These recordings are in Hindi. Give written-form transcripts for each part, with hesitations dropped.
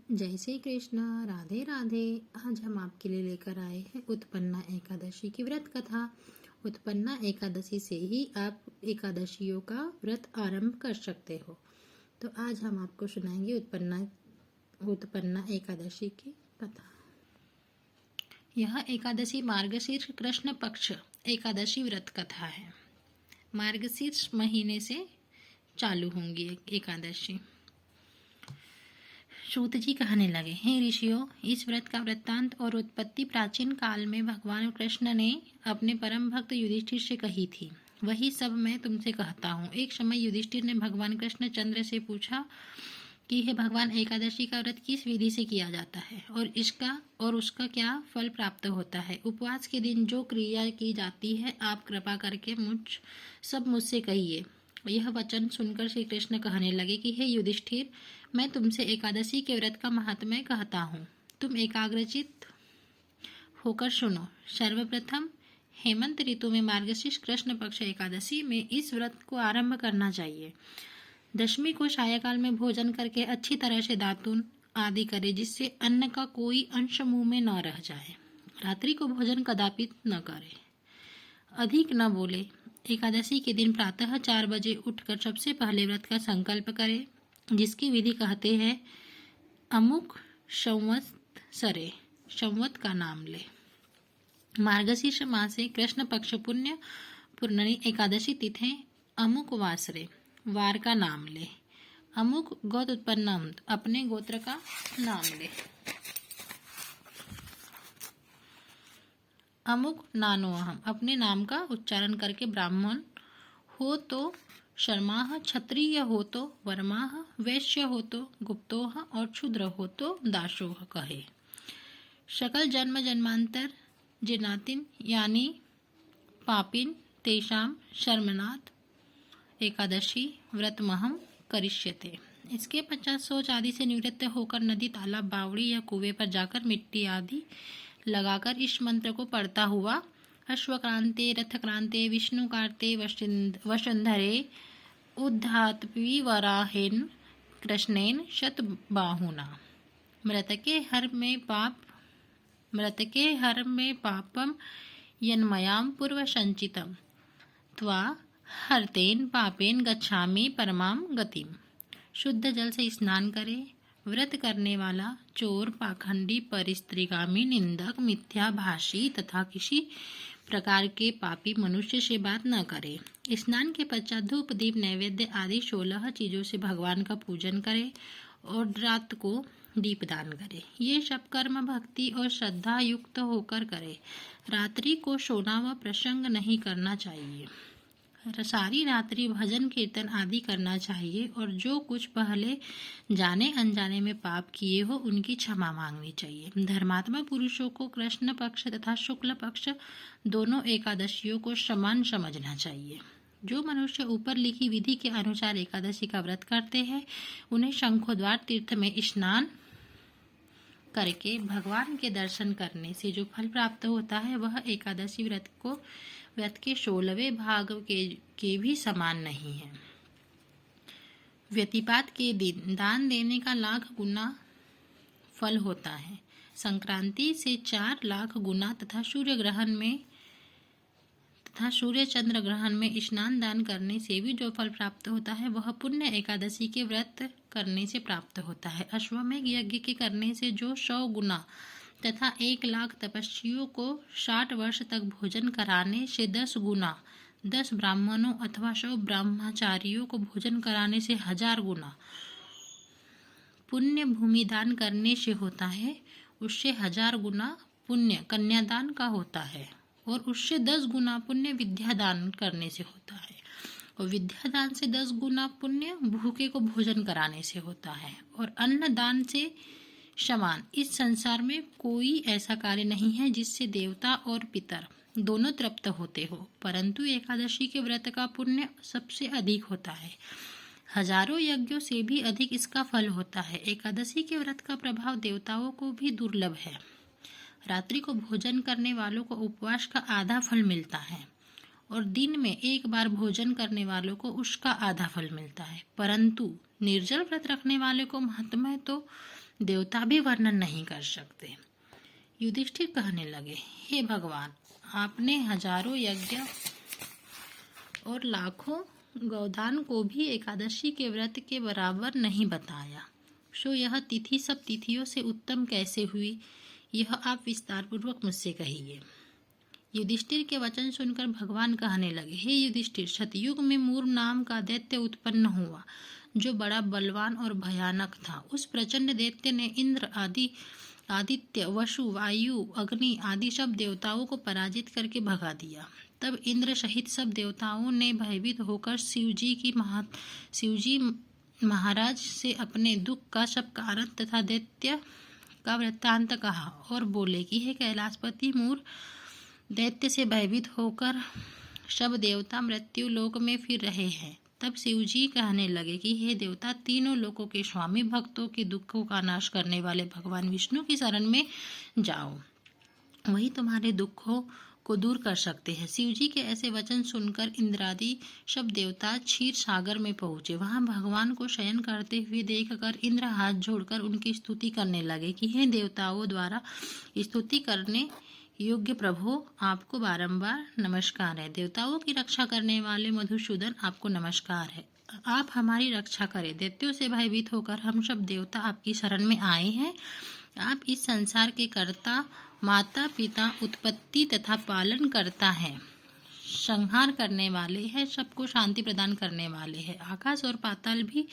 जय श्री कृष्ण। राधे राधे। आज हम आपके लिए लेकर आए हैं उत्पन्ना एकादशी की व्रत कथा। उत्पन्ना एकादशी से ही आप एकादशियों का व्रत आरंभ कर सकते हो। तो आज हम आपको सुनाएंगे उत्पन्ना एकादशी की कथा। यह एकादशी मार्गशीर्ष कृष्ण पक्ष एकादशी व्रत कथा है। मार्गशीर्ष महीने से चालू होंगी एकादशी। सूत जी कहने लगे, हे ऋषियों, इस व्रत का वृत्तांत और उत्पत्ति प्राचीन काल में भगवान कृष्ण ने अपने परम भक्त युधिष्ठिर से कही थी। वही सब मैं तुमसे कहता हूँ। एक समय युधिष्ठिर ने भगवान कृष्ण चंद्र से पूछा कि हे भगवान, एकादशी का व्रत किस विधि से किया जाता है और उसका क्या फल प्राप्त होता है। उपवास के दिन जो क्रिया की जाती है, आप कृपा करके मुझसे कहिए। यह वचन सुनकर श्री कृष्ण कहने लगे कि हे युधिष्ठिर, मैं तुमसे एकादशी के व्रत का महात्म्य कहता हूँ। तुम एकाग्रचित होकर सुनो। सर्वप्रथम हेमंत ऋतु में मार्गशीर्ष कृष्ण पक्ष एकादशी में इस व्रत को आरंभ करना चाहिए। दशमी को सायंकाल में भोजन करके अच्छी तरह से दातून आदि करे, जिससे अन्न का कोई अंश मुंह में न रह जाए। रात्रि को भोजन कदापि न करे, अधिक न बोले। एकादशी के दिन प्रातः 4 बजे उठकर सबसे पहले व्रत का संकल्प करे, जिसकी विधि कहते हैं अमुक संवत्सरे, संवत का नाम ले। मार्गशीर्ष मासे कृष्ण पक्ष पुण्य पूर्णनी एकादशी तिथि अमुक वासरे, वार का नाम ले। अमुक गोत्र उत्पन्नम, अपने गोत्र का नाम ले। अमुक नानोहम, अपने नाम का उच्चारण करके ब्राह्मण हो तो शर्माह, क्षत्रिय हो तो वर्माह, वैश्य हो तो गुप्तोह और क्षुद्र हो तो दासोह कहे। सकल जन्म जन्मांतर जिनातिन यानी पापिन तेषाम शर्मनाथ एकादशी व्रतमहम करिष्यते। इसके पश्चात शौच आदि से निवृत्त होकर नदी, तालाब, बावड़ी या कुएं पर जाकर मिट्टी आदि लगाकर इस मंत्र को पढ़ता हुआ अश्वक्रांते रथक्रांते विष्णुकार्ते वसुंधरे उद्धात्पी वराहेन कृष्णेन शतबाहुना। मृतके हर में पापम यन्मयाम पूर्व संचितम त्वा हरतेन पापेन गच्छामि परमाम गतिम। शुद्ध जल से स्नान करे। व्रत करने वाला चोर, पाखंडी, परिस्त्रीगामी, निंदक, मिथ्याभाषी तथा किसी प्रकार के पापी मनुष्य से बात न करे। स्नान के पश्चात धूप, दीप, नैवेद्य आदि 16 चीजों से भगवान का पूजन करे और रात को दीपदान करे। ये सब कर्म भक्ति और श्रद्धा युक्त होकर करे। रात्रि को सोना व प्रसंग नहीं करना चाहिए। सारी रात्रि भजन कीर्तन आदि करना चाहिए और जो कुछ पहले जाने अनजाने में पाप किए हो उनकी क्षमा मांगनी चाहिए। धर्मात्मा पुरुषों को कृष्ण पक्ष तथा शुक्ल पक्ष दोनों एकादशियों को समान समझना चाहिए। जो मनुष्य ऊपर लिखी विधि के अनुसार एकादशी का व्रत करते हैं, उन्हें शंखोद्वार तीर्थ में स्नान करके भगवान के दर्शन करने से जो फल प्राप्त होता है, वह एकादशी व्रत के 16वें भाग के भी समान नहीं है। व्यतिपात के दिन दान देने का लाख गुना फल होता है। संक्रांति से 4 लाख गुना तथा सूर्य चंद्र ग्रहण में स्नान दान करने से भी जो फल प्राप्त होता है, वह पुण्य एकादशी के व्रत करने से प्राप्त होता है। अश्वमेघ यज्ञ के करने से जो 100 गुना तथा 1 लाख तपस्वियों को 60 वर्ष तक भोजन कराने से 10 गुना, 10 ब्राह्मणों अथवा 100 ब्रह्मचारियों को भोजन कराने से 1000 गुना पुण्य भूमि दान करने से होता है, उससे 1000 गुना पुण्य कन्यादान का होता है और उससे 10 गुना पुण्य विद्यादान करने से होता है और विद्यादान से 10 गुना पुण्य भूखे को भोजन कराने से होता है और अन्नदान से समान इस संसार में कोई ऐसा कार्य नहीं है जिससे देवता और पितर दोनों तृप्त होते हो, परंतु एकादशी के व्रत का पुण्य सबसे अधिक होता है। हजारों यज्ञों से भी अधिक इसका फल होता है। एकादशी के व्रत का प्रभाव देवताओं को भी दुर्लभ है। रात्रि को भोजन करने वालों को उपवास का आधा फल मिलता है और दिन में एक बार भोजन करने वालों को उसका आधा फल मिलता है, परंतु निर्जल व्रत रखने वाले को महात्म्य तो देवता भी वर्णन नहीं कर सकते। युधिष्ठिर कहने लगे, हे भगवान, आपने हजारों यज्ञ और लाखों गौदान को भी एकादशी के व्रत के बराबर नहीं बताया। सो यह तिथि सब तिथियों से उत्तम कैसे हुई, यह आप विस्तार पूर्वक मुझसे कहिए। युधिष्ठिर के वचन सुनकर भगवान कहने लगे, हे युधिष्ठिर, सतयुग में मूर नाम का दैत्य उत्पन्न हुआ, जो बड़ा बलवान और भयानक था। उस प्रचंड दैत्य ने इंद्र आदि आदित्य, वसु, वायु, अग्नि आदि सब देवताओं को पराजित करके भगा दिया। तब इंद्र सहित सब देवताओं ने भयभीत होकर शिवजी महाराज से अपने दुख का सब कारण तथा दैत्य का वृत्तांत कहा और बोले कि हे कैलाशपति, मूर दैत्य से भयभीत होकर सब देवता मृत्यु लोक में फिर रहे हैं। तब शिवजी कहने लगे कि हे देवता, तीनों लोकों के स्वामी, भक्तों के दुखों का नाश करने वाले भगवान विष्णु की शरण में जाओ, वही तुम्हारे दुखों को दूर कर सकते हैं। शिवजी के ऐसे वचन सुनकर इंद्रादि सब देवता क्षीर सागर में पहुंचे। वहां भगवान को शयन करते हुए देखकर इंद्र हाथ जोड़कर उनकी स्तुति करने लगे कि हे देवताओं द्वारा स्तुति करने योग्य प्रभु, आपको बारंबार नमस्कार है। देवताओं की रक्षा करने वाले मधुसूदन, आपको नमस्कार है। आप हमारी रक्षा करें। दैत्यों से भयभीत होकर हम सब देवता आपकी शरण में आए हैं। आप इस संसार के कर्ता, माता पिता, उत्पत्ति तथा पालन करता है, संहार करने वाले हैं, सबको शांति प्रदान करने वाले हैं। आकाश और पाताल भी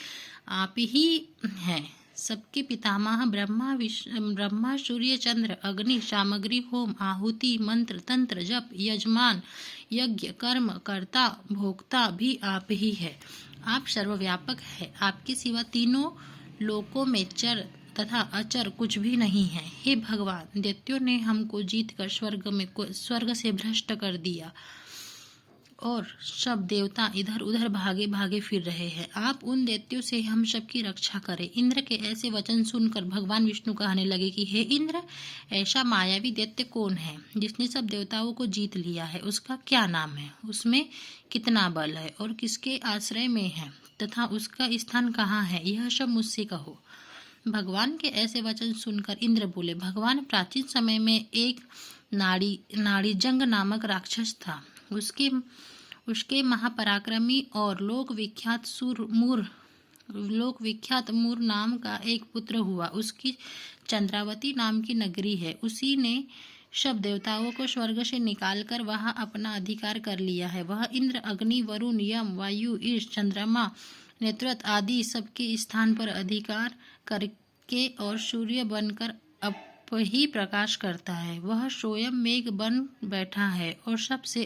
आप ही हैं। सबके पितामह ब्रह्मा, सूर्य, चंद्र, अग्नि, सामग्री, होम, आहुति, मंत्र, तंत्र, जप, यजमान, यज्ञ, कर्म, कर्ता, भोक्ता भी आप ही है। आप सर्वव्यापक है। आपके सिवा तीनों लोकों में चर तथा अचर कुछ भी नहीं है। हे भगवान, दैत्यों ने हमको जीतकर स्वर्ग से भ्रष्ट कर दिया और सब देवता इधर उधर भागे भागे फिर रहे हैं। आप उन दैत्यों से हम सबकी रक्षा करें। इंद्र के ऐसे वचन सुनकर भगवान विष्णु कहने लगे कि हे इंद्र, ऐसा मायावी दैत्य कौन है जिसने सब देवताओं को जीत लिया है? उसका क्या नाम है? उसमें कितना बल है और किसके आश्रय में है तथा उसका स्थान कहाँ है? यह सब मुझसे कहो। भगवान के ऐसे वचन सुनकर इंद्र बोले, भगवान, प्राचीन समय में एक नाड़ीजंग नामक राक्षस था। उसके महापराक्रमी और लोक विख्यात मूर नाम का एक पुत्र हुआ। उसकी चंद्रावती नाम की नगरी है। उसी ने सब देवताओं को स्वर्ग से निकालकर वहां अपना अधिकार कर लिया है। वह इंद्र, अग्नि, वरुण, यम, वायु, ईश, चंद्रमा, नेत्रवत आदि सबके स्थान पर अधिकार करके और सूर्य बनकर अप ही प्रकाश करता है। वह स्वयं मेघ बन बैठा है और सबसे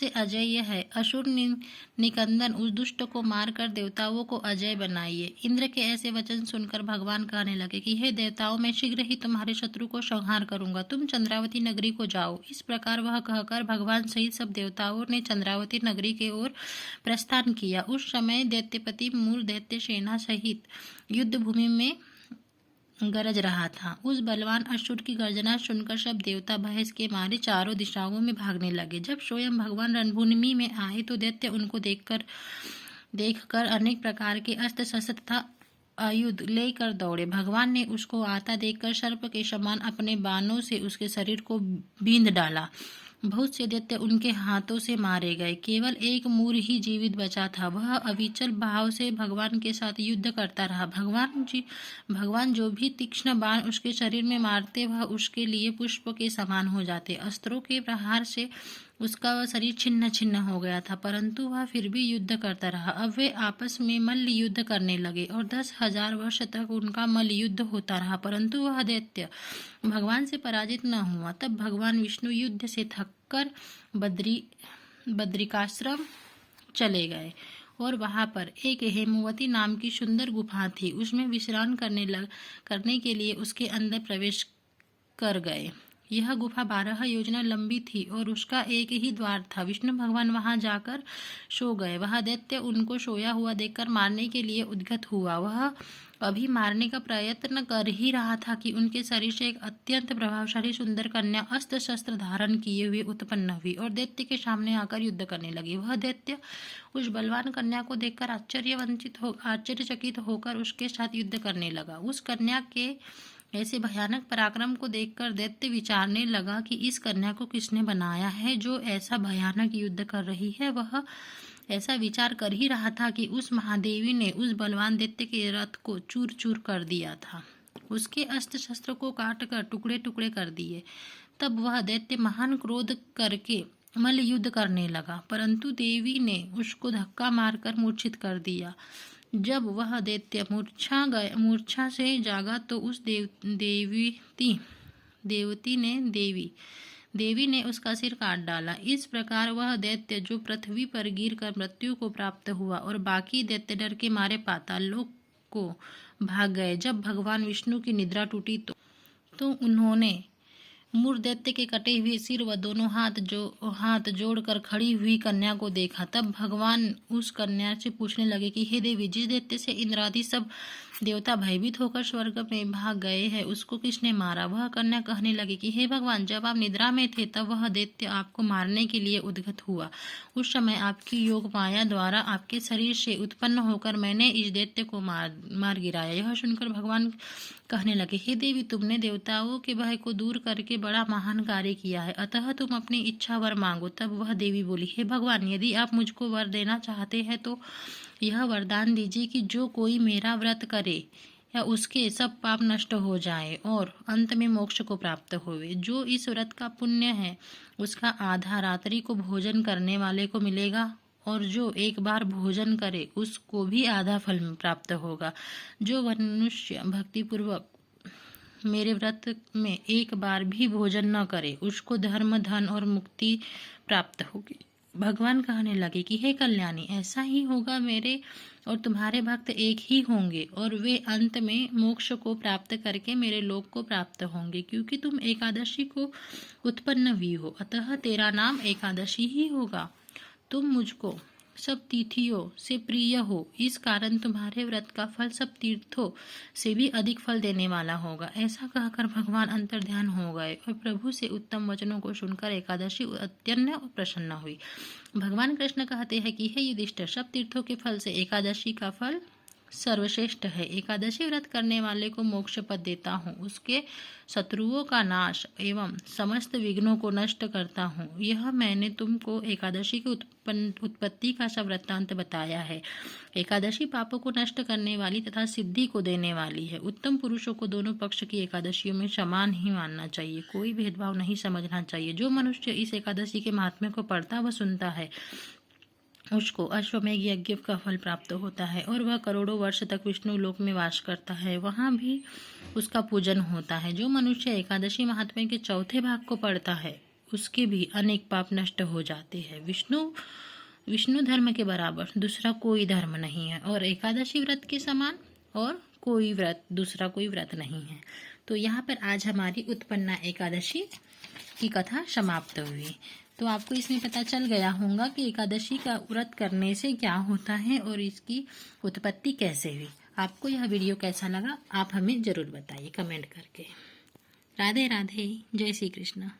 अजेय है। असुर निकंदन, उस दुष्ट को मारकर देवताओं को अजय बनाइए। इंद्र के ऐसे वचन सुनकर भगवान कहने लगे कि हे देवताओं, मैं शीघ्र ही तुम्हारे शत्रु को संहार करूंगा। तुम चंद्रावती नगरी को जाओ। इस प्रकार वह कहकर भगवान सहित सब देवताओं ने चंद्रावती नगरी की ओर प्रस्थान किया। उस समय दैत्यपति मूर दैत्य सेना सहित युद्ध भूमि में गरज रहा था। उस बलवान असुर की गर्जना सुनकर सब देवता भय के मारे चारों दिशाओं में भागने लगे। जब स्वयं भगवान रणभूमि में आए तो दैत्य उनको देखकर अनेक प्रकार के अस्त्र शस्त्र तथा आयुध लेकर दौड़े। भगवान ने उसको आता देखकर सर्प के समान अपने बाणों से उसके शरीर को बींध डाला। बहुत से दैत्य उनके हाथों से मारे गए। केवल एक मूर ही जीवित बचा था। वह अविचल भाव से भगवान के साथ युद्ध करता रहा। भगवान जो भी तीक्ष्ण बाण उसके शरीर में मारते, वह उसके लिए पुष्प के समान हो जाते। अस्त्रों के प्रहार से उसका शरीर छिन्न छिन्न हो गया था, परंतु वह फिर भी युद्ध करता रहा। अब वे आपस में मल्ल युद्ध करने लगे और 10,000 वर्ष तक उनका मल्ल युद्ध होता रहा, परंतु वह दैत्य भगवान से पराजित न हुआ। तब भगवान विष्णु युद्ध से थककर बद्रिकाश्रम चले गए और वहां पर एक हेमवती नाम की सुंदर गुफा थी। उसमें विश्राम करने के लिए उसके अंदर प्रवेश कर गए। यह गुफा 12 योजना लंबी थी और उसका एक ही द्वार था। विष्णु भगवान वहां जाकर सो गए। वह दैत्य उनको सोया हुआ देखकर मारने के लिए उद्यत हुआ। वह अभी मारने का प्रयत्न कर ही रहा था कि उनके शरीर से एक अत्यंत प्रभावशाली सुंदर कन्या अस्त्र शस्त्र धारण किए हुए उत्पन्न हुई और दैत्य के सामने आकर युद्ध करने लगी। वह दैत्य उस बलवान कन्या को देखकर आश्चर्यचकित होकर उसके साथ युद्ध करने लगा। उस कन्या के ऐसे भयानक पराक्रम को देखकर दैत्य विचारने लगा कि इस कन्या को किसने बनाया है जो ऐसा भयानक युद्ध कर रही है। वह ऐसा विचार कर ही रहा था कि उस महादेवी ने उस बलवान दैत्य के रथ को चूर चूर कर दिया था, उसके अस्त्र शस्त्र को काट कर टुकड़े टुकड़े कर दिए। तब वह दैत्य महान क्रोध करके मल्ल युद्ध करने लगा, परंतु देवी ने उसको धक्का मारकर मूर्छित कर दिया। जब वह दैत्य मूर्छा से जागा तो उस देवी ने उसका सिर काट डाला। इस प्रकार वह दैत्य जो पृथ्वी पर गिरकर मृत्यु को प्राप्त हुआ और बाकी दैत्य डर के मारे पाताल लोक को भाग गए। जब भगवान विष्णु की निद्रा टूटी तो उन्होंने मूर दैत्य के कटे हुए सिर व दोनों हाथ जोड़कर खड़ी हुई कन्या को देखा। तब भगवान उस कन्या से पूछने लगे कि हे देवी, जिस दैत्य से इंद्रादि सब देवता भयभीत होकर स्वर्ग में भाग गए हैं उसको किसने मारा? वह कन्या कहने लगी कि हे भगवान, जब आप निद्रा में थे तब वह दैत्य आपको मारने के लिए उद्यत हुआ। उस समय आपकी योग माया द्वारा आपके शरीर से उत्पन्न होकर मैंने इस दैत्य को मार गिराया। यह सुनकर भगवान कहने लगे, हे देवी, तुमने देवताओं के भय को दूर करके बड़ा महान कार्य किया है, अतः तुम अपनी इच्छा वर मांगो। तब वह देवी बोली, हे भगवान, यदि आप मुझको वर देना चाहते हैं तो यह वरदान दीजिए कि जो कोई मेरा व्रत करे या उसके सब पाप नष्ट हो जाए और अंत में मोक्ष को प्राप्त होवे। जो इस व्रत का पुण्य है उसका आधा रात्रि को भोजन करने वाले को मिलेगा और जो एक बार भोजन करे उसको भी आधा फल प्राप्त होगा। जो मनुष्य भक्तिपूर्वक मेरे व्रत में एक बार भी भोजन न करे उसको धर्म, धन और मुक्ति प्राप्त होगी। भगवान कहने लगे कि हे कल्याणी, ऐसा ही होगा, मेरे और तुम्हारे भक्त एक ही होंगे और वे अंत में मोक्ष को प्राप्त करके मेरे लोक को प्राप्त होंगे। क्योंकि तुम एकादशी को उत्पन्न हुई हो अतः तेरा नाम एकादशी ही होगा। तुम मुझको सब तिथियों से प्रिय हो, इस कारण तुम्हारे व्रत का फल सब तीर्थों से भी अधिक फल देने वाला होगा। ऐसा कहकर भगवान अंतर्ध्यान हो गए और प्रभु से उत्तम वचनों को सुनकर एकादशी अत्यंत प्रसन्न हुई। भगवान कृष्ण कहते हैं कि हे युधिष्ठिर, सब तीर्थों के फल से एकादशी का फल सर्वश्रेष्ठ है। एकादशी व्रत करने वाले को मोक्ष पद देता हूँ, उसके शत्रुओं का नाश एवं समस्त विघ्नों को नष्ट करता हूँ। यह मैंने तुमको एकादशी की उत्पत्ति का सब वृत्तांत बताया है। एकादशी पापों को नष्ट करने वाली तथा सिद्धि को देने वाली है। उत्तम पुरुषों को दोनों पक्ष की एकादशियों में समान ही मानना चाहिए, कोई भेदभाव नहीं समझना चाहिए। जो मनुष्य इस एकादशी के महात्म्य को पढ़ता व सुनता है उसको अश्वमेघ यज्ञ का फल प्राप्त होता है और वह करोड़ों वर्ष तक विष्णु लोक में वास करता है, वहाँ भी उसका पूजन होता है। जो मनुष्य एकादशी महात्म्य के चौथे भाग को पढ़ता है उसके भी अनेक पाप नष्ट हो जाते हैं। विष्णु धर्म के बराबर दूसरा कोई धर्म नहीं है और एकादशी व्रत के समान और दूसरा कोई व्रत नहीं है। तो यहाँ पर आज हमारी उत्पन्ना एकादशी की कथा समाप्त हुई। तो आपको इसमें पता चल गया होगा कि एकादशी का व्रत करने से क्या होता है और इसकी उत्पत्ति कैसे हुई। आपको यह वीडियो कैसा लगा आप हमें ज़रूर बताइए कमेंट करके। राधे राधे, जय श्री कृष्ण।